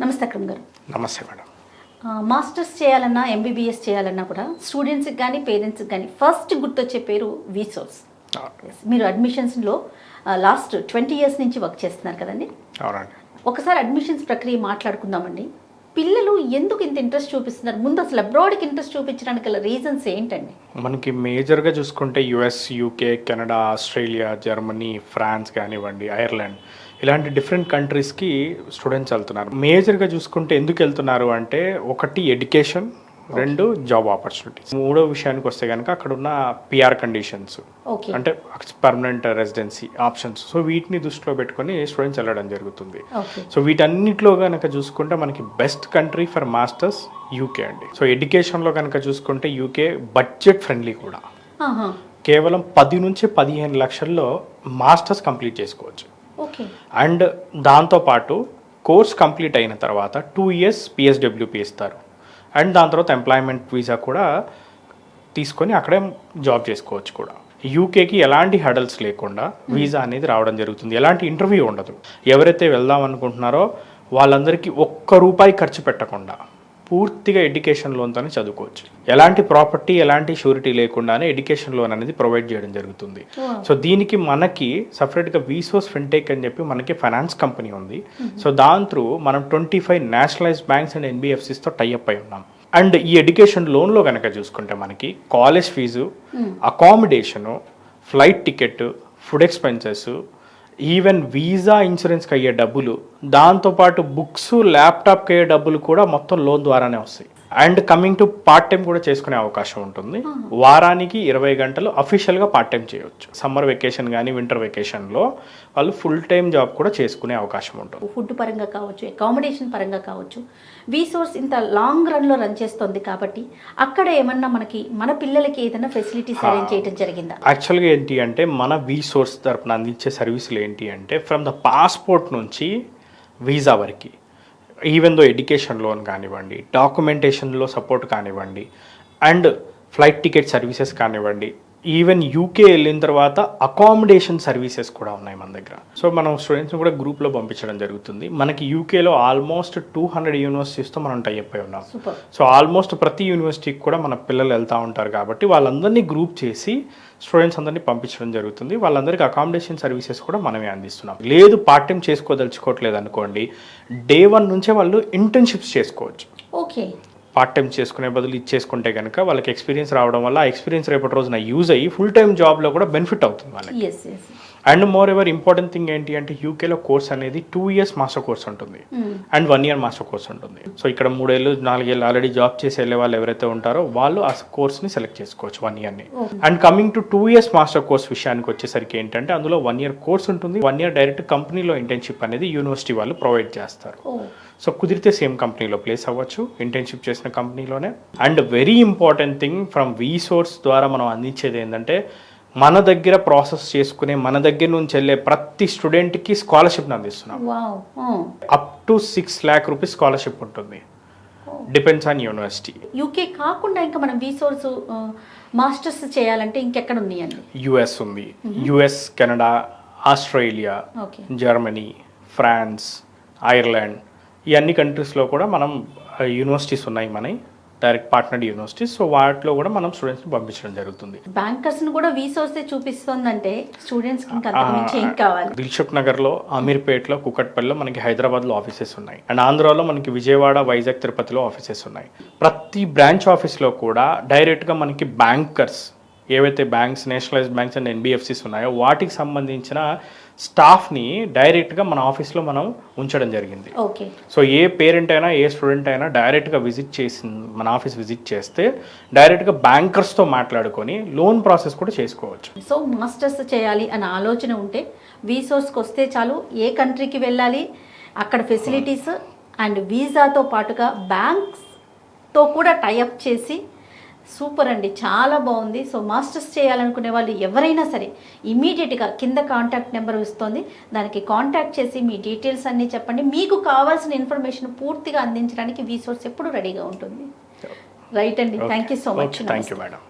నమస్తే అక్రమ్ గారు. నమస్తే మేడం. మాస్టర్స్ చేయాలన్నా ఎంబీబీఎస్ చేయాలన్నా కూడా స్టూడెంట్స్కి కానీ పేరెంట్స్కి కానీ ఫస్ట్ గుర్తొచ్చే పేరు విసోర్స్. మీరు అడ్మిషన్స్లో లాస్ట్ 20 years నుంచి వర్క్ చేస్తున్నారు కదండి. అవునండి. ఒకసారి అడ్మిషన్స్ ప్రక్రియ మాట్లాడుకుందామండి. పిల్లలు ఎందుకు ఇంత ఇంట్రెస్ట్ చూపిస్తున్నారు? ముందు అసలు అబ్రాడ్కి ఇంట్రెస్ట్ చూపించడానికి గల రీజన్స్ ఏంటండి? మనకి మేజర్గా చూసుకుంటే US, UK, Canada, Australia, Germany, France కానివ్వండి, ఐర్లాండ్ ఇలాంటి డిఫరెంట్ కంట్రీస్కి స్టూడెంట్స్ వెళ్తున్నారు. మేజర్గా చూసుకుంటే ఎందుకు వెళ్తున్నారు అంటే ఒకటి ఎడ్యుకేషన్, రెండు జాబ్ ఆపర్చునిటీస్. మూడో విషయానికి వస్తే కనుక అక్కడ ఉన్న పిఆర్ కండిషన్స్ అంటే పర్మనెంట్ రెసిడెన్సీ ఆప్షన్స్. సో వీటిని దృష్టిలో పెట్టుకొని స్టూడెంట్స్ వెళ్ళడం జరుగుతుంది. సో వీటన్నిటిలో కనుక చూసుకుంటే మనకి best country for masters UK అండి. సో ఎడ్యుకేషన్లో కనుక చూసుకుంటే యూకే బడ్జెట్ ఫ్రెండ్లీ కూడా. కేవలం 10 నుంచి 15 లక్షల్లో మాస్టర్స్ కంప్లీట్ చేసుకోవచ్చు. అండ్ దాంతోపాటు కోర్స్ కంప్లీట్ అయిన తర్వాత 2 years పిఎస్డబ్ల్యూపీ ఇస్తారు. అండ్ దాని తర్వాత ఎంప్లాయ్మెంట్ వీసా కూడా తీసుకొని అక్కడే జాబ్ చేసుకోవచ్చు కూడా. యూకేకి ఎలాంటి హడల్స్ లేకుండా వీసా అనేది రావడం జరుగుతుంది. ఎలాంటి ఇంటర్వ్యూ ఉండదు. ఎవరైతే వెళ్దాం అనుకుంటున్నారో వాళ్ళందరికీ ₹1 ఖర్చు పెట్టకుండా పూర్తిగా ఎడ్యుకేషన్ లోన్తోనే చదువుకోవచ్చు. ఎలాంటి ప్రాపర్టీ, ఎలాంటి షూరిటీ లేకుండానే ఎడ్యుకేషన్ లోన్ అనేది ప్రొవైడ్ చేయడం జరుగుతుంది. సో దీనికి మనకి సపరేట్గా విసోర్స్ ఫిన్టెక్ అని చెప్పి మనకి ఫైనాన్స్ కంపెనీ ఉంది. సో దాని త్రూ మనం 25 నేషనలైజ్డ్ బ్యాంక్స్ అండ్ ఎన్బిఎఫ్సిస్తో టైఅప్ అయి ఉన్నాం. అండ్ ఈ ఎడ్యుకేషన్ లోన్లో కనుక చూసుకుంటే మనకి college fee, accommodation, flight ticket, food expenses, even visa ఇన్సూరెన్స్కి అయ్యే డబ్బులు, దాంతోపాటు బుక్స్, ల్యాప్టాప్కి అయ్యే డబ్బులు కూడా మొత్తం లోన్ ద్వారానే వస్తాయి. And coming to part time కూడా చేసుకునే అవకాశం ఉంటుంది. వారానికి 20 గంటలు అఫీషియల్గా పార్ట్ టైం చేయవచ్చు. సమ్మర్ వెకేషన్ కానీ వింటర్ వెకేషన్లో వాళ్ళు ఫుల్ టైం జాబ్ కూడా చేసుకునే అవకాశం ఉంటుంది. ఫుడ్ పరంగా కావచ్చు, అకామిడేషన్ పరంగా కావచ్చు. విసోర్స్ ఇంత లాంగ్ రన్లో రన్ చేస్తుంది కాబట్టి అక్కడ ఏమన్నా మనకి మన పిల్లలకి ఏదైనా ఫెసిలిటీస్ అరేంజ్ చేయడం జరిగిందా? యాక్చువల్గా ఏంటి అంటే మన విసోర్స్ తరపున అందించే సర్వీసులు ఏంటి అంటే ఫ్రమ్ ద పాస్పోర్ట్ నుంచి వీసా వరకు, ఈవెన్ దో ఎడ్యుకేషన్ లోన్ కానివ్వండి, డాక్యుమెంటేషన్లో సపోర్ట్ కానివ్వండి, అండ్ ఫ్లైట్ టికెట్ సర్వీసెస్ కానివ్వండి, ఈవెన్ యూకే వెళ్ళిన తర్వాత అకామిడేషన్ సర్వీసెస్ కూడా ఉన్నాయి మన దగ్గర. సో మనం స్టూడెంట్స్ని కూడా గ్రూప్లో పంపించడం జరుగుతుంది. మనకి యూకేలో ఆల్మోస్ట్ 200 యూనివర్సిటీస్తో మనం టైఅప్ అయి ఉన్నాం. సో ఆల్మోస్ట్ ప్రతి యూనివర్సిటీకి కూడా మన పిల్లలు వెళ్తూ ఉంటారు కాబట్టి వాళ్ళందరినీ గ్రూప్ చేసి స్టూడెంట్స్ అందరినీ పంపించడం జరుగుతుంది. వాళ్ళందరికీ అకామిడేషన్ సర్వీసెస్ కూడా మనమే అందిస్తున్నాం. లేదు పార్ట్ టైం చేసుకోదలుచుకోవట్లేదు అనుకోండి, Day 1 నుంచే వాళ్ళు ఇంటర్న్షిప్స్ చేసుకోవచ్చు. ఓకే. పార్ట్ టైం చేసుకునే బదులు ఇచ్చేసుకుంటే కనుక వాళ్ళకి ఎక్స్పీరియన్స్ రావడం వల్ల ఆ ఎక్స్పీరియన్స్ రేపటి రోజున యూజ్ అయ్యి ఫుల్ టైం జాబ్లో కూడా బెనిఫిట్ అవుతుంది వాళ్ళకి. And more ever important thing ఏంటి అంటే యూకేలో కోర్స్ అనేది 2 years మాస్టర్ కోర్స్ ఉంటుంది అండ్ 1 year మాస్టర్ కోర్స్ ఉంటుంది. సో ఇక్కడ 3 ఏళ్ళు 4 ఏళ్ళు ఆల్రెడీ జాబ్ చేసి వెళ్ళే వాళ్ళు ఎవరైతే ఉంటారో వాళ్ళు ఆ కోర్స్ని సెలెక్ట్ చేసుకోవచ్చు 1 yearని. And coming to 2 years master course విషయానికి వచ్చేసరికి ఏంటంటే అందులో 1 year కోర్స్ ఉంటుంది. 1 year డైరెక్ట్ కంపెనీలో ఇంటర్న్షిప్ అనేది యూనివర్సిటీ వాళ్ళు ప్రొవైడ్ చేస్తారు. సో కుదిరితే సేమ్ కంపెనీలో ప్లేస్ అవ్వచ్చు, ఇంటర్న్షిప్ చేసిన కంపెనీలోనే. And very important thing from విసోర్స్ ద్వారా మనం అందించేది ఏంటంటే మన దగ్గర ప్రాసెస్ చేసుకునే మన దగ్గర నుంచి వెళ్ళే ప్రతి స్టూడెంట్కి స్కాలర్షిప్ని అందిస్తున్నాం. Up to 6 lakh rupees scholarship ఉంటుంది. Depends on university. యూకే కాకుండా ఇంకా మనం విసోర్స్ మాస్టర్స్ చేయాలంటే ఇంకెక్కడ ఉన్నాయండి? యుఎస్ ఉంది. US, Canada, Australia, Germany, France, Ireland ఈ అన్ని కంట్రీస్లో కూడా మనం యూనివర్సిటీస్ ఉన్నాయి మనకి, డైరెక్ట్ పార్ట్నర్డ్ యూనివర్సిటీస్. సో వాటిలో కూడా మనం స్టూడెంట్స్ని పంపించడం జరుగుతుంది. బ్యాంకర్స్ని కూడా విసోర్సే చూపిస్తుందంటే స్టూడెంట్స్కి ఇంకా అంతకుమించి ఏం కావాలి? దిల్సుఖ్ నగర్లో, అమీర్పేట్లో, కుకట్పల్లిలో మనకి హైదరాబాద్లో ఆఫీసెస్ ఉన్నాయి. అండ్ ఆంధ్రాలో మనకి విజయవాడ, వైజాగ్, తిరుపతిలో ఆఫీసెస్ ఉన్నాయి. ప్రతి బ్రాంచ్ ఆఫీస్లో కూడా డైరెక్ట్గా మనకి బ్యాంకర్స్ ఏవైతే banks, nationalised banks and NBFCs ఉన్నాయో వాటికి సంబంధించిన స్టాఫ్ని డైరెక్ట్గా మన ఆఫీస్లో మనం ఉంచడం జరిగింది. సో ఏ పేరెంట్ అయినా ఏ స్టూడెంట్ అయినా డైరెక్ట్గా విజిట్ చేసి మన ఆఫీస్ విజిట్ చేస్తే డైరెక్ట్గా బ్యాంకర్స్తో మాట్లాడుకొని లోన్ ప్రాసెస్ కూడా చేసుకోవచ్చు. సో మాస్టర్స్ చేయాలి అనే ఆలోచన ఉంటే విసోర్స్కి వస్తే చాలు. ఏ కంట్రీకి వెళ్ళాలి, అక్కడ ఫెసిలిటీస్ అండ్ వీసాతో పాటుగా బ్యాంక్స్తో కూడా టైఅప్ చేసి సూపర్ అండి, చాలా బాగుంది. సో మాస్టర్స్ చేయాలనుకునే వాళ్ళు ఎవరైనా సరే ఇమీడియట్గా కింద కాంటాక్ట్ నెంబర్ ఇస్తుంది, దానికి కాంటాక్ట్ చేసి మీ డీటెయిల్స్ అన్నీ చెప్పండి. మీకు కావాల్సిన ఇన్ఫర్మేషన్ పూర్తిగా అందించడానికి విసోర్స్ ఎప్పుడు రెడీగా ఉంటుంది. రైట్ అండి. Thank you so much. Thank you madam.